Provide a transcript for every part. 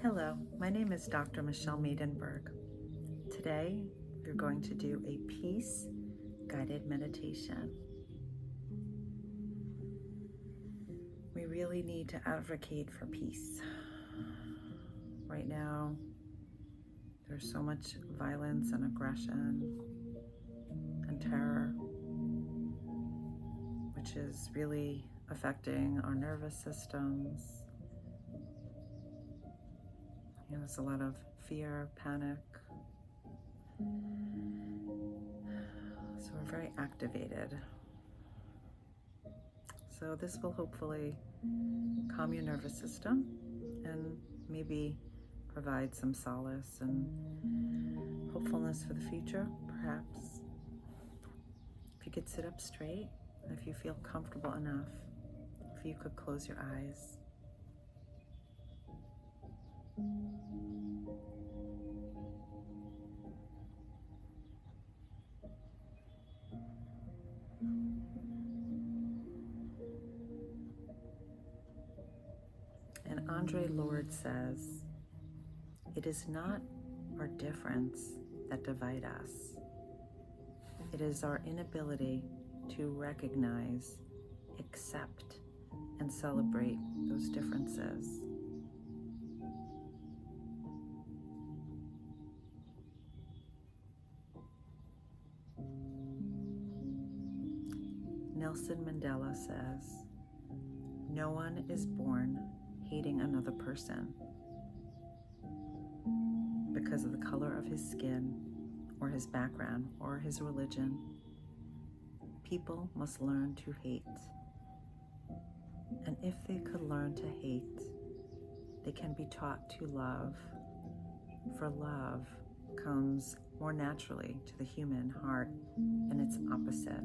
Hello, my name is Dr. Michelle Maidenberg. Today, we're going to do a peace guided meditation. We really need to advocate for peace. Right now, there's so much violence and aggression and terror, which is really affecting our nervous systems. There's a lot of fear, panic. So we're very activated. So this will hopefully calm your nervous system and maybe provide some solace and hopefulness for the future, perhaps. If you could sit up straight, if you feel comfortable enough, if you could close your eyes. And Andre Lord says, "It is not our difference that divide us. It is our inability to recognize, accept, and celebrate those differences." Nelson Mandela says, "No one is born hating another person because of the color of his skin or his background or his religion. People must learn to hate. And if they could learn to hate, they can be taught to love. For love comes more naturally to the human heart and its opposite."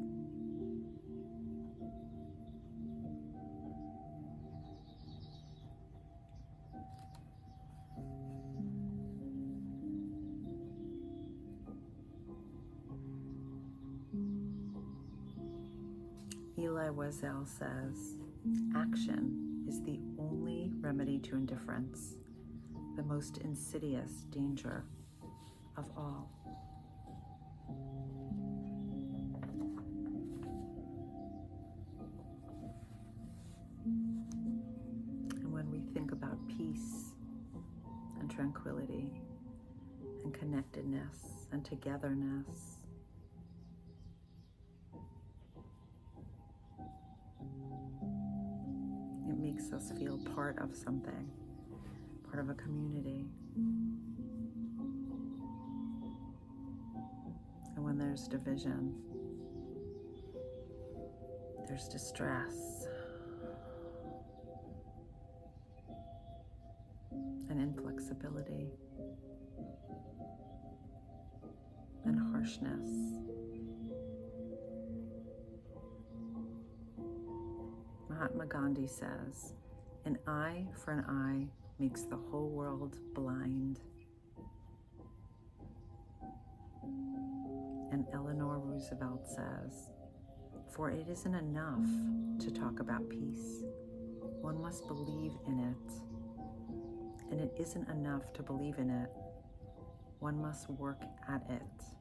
Elie Wiesel says, "Action is the only remedy to indifference, the most insidious danger of all." And when we think about peace and tranquility and connectedness and togetherness, it makes us feel part of something, part of a community. And when there's division, there's distress and inflexibility and harshness. Mahatma Gandhi says, "An eye for an eye makes the whole world blind." And Eleanor Roosevelt says, "For it isn't enough to talk about peace. One must believe in it. And it isn't enough to believe in it. One must work at it."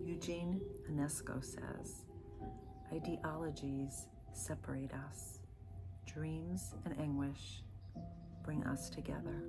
Eugene Ionesco says, "Ideologies separate us. Dreams and anguish bring us together."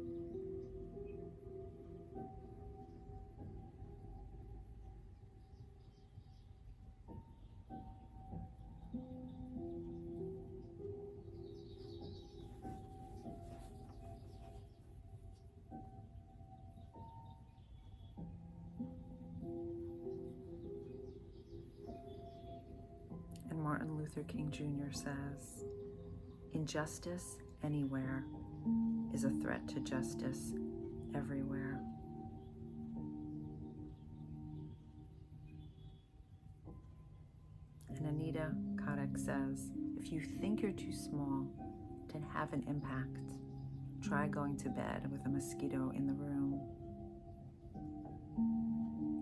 And Martin Luther King Jr. says, "Injustice anywhere is a threat to justice everywhere." And Anita Kodak says, "If you think you're too small to have an impact, try going to bed with a mosquito in the room.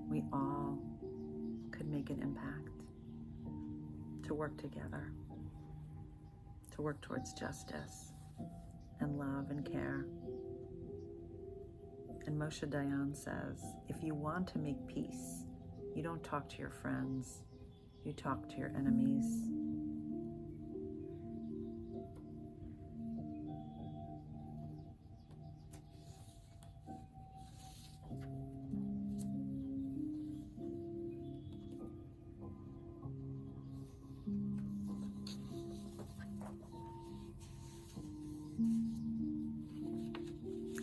We all could make an impact to work together, to work towards justice and love and care. And Moshe Dayan says, if you want to make peace, you don't talk to your friends, you talk to your enemies.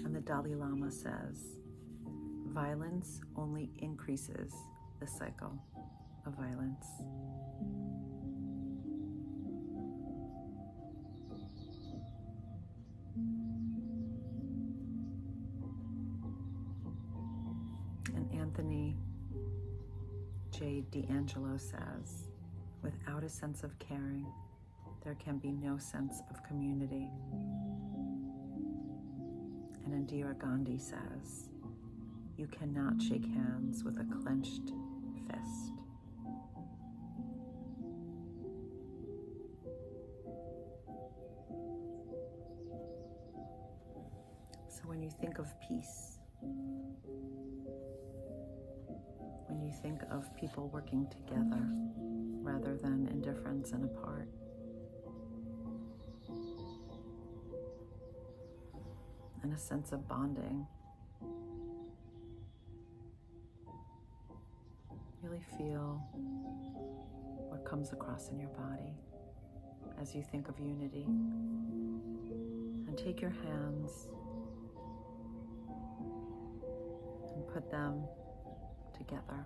And the Dalai Lama says, violence only increases the cycle of violence. And Anthony J. D'Angelo says, without a sense of caring, there can be no sense of community. And Indira Gandhi says, you cannot shake hands with a clenched fist. So when you think of peace, when you think of people working together rather than indifference and apart, and a sense of bonding, really feel what comes across in your body as you think of unity. And take your hands and put them together.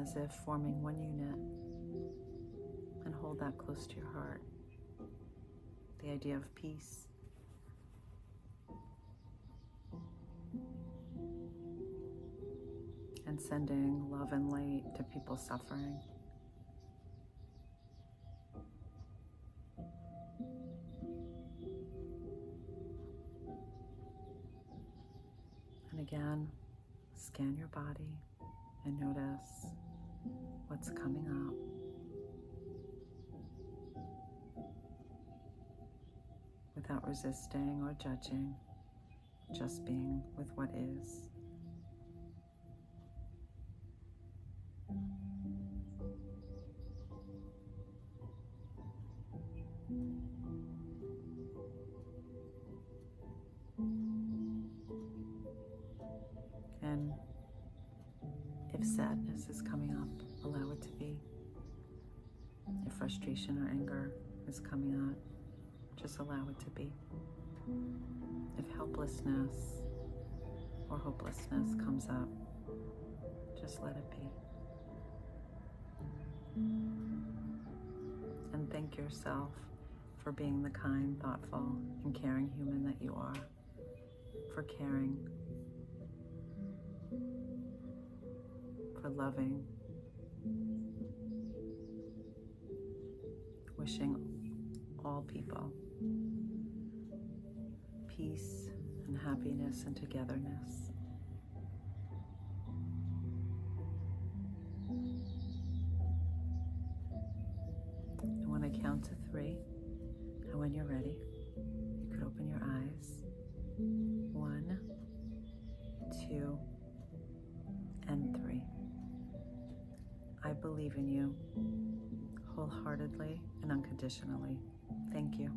As if forming one unit, and hold that close to your heart. The idea of peace. And sending love and light to people suffering. And again, scan your body and notice what's coming up. Without resisting or judging, just being with what is. And if sadness is coming up, allow it to be. If frustration or anger is coming up, just allow it to be. If helplessness or hopelessness comes up, just let it be. And thank yourself for being the kind, thoughtful, and caring human that you are. For caring, for loving, wishing all people peace and happiness and togetherness. And when I count to 3, and when you're ready, you could open your eyes. 1, 2, and 3. I believe in you wholeheartedly and unconditionally. Thank you.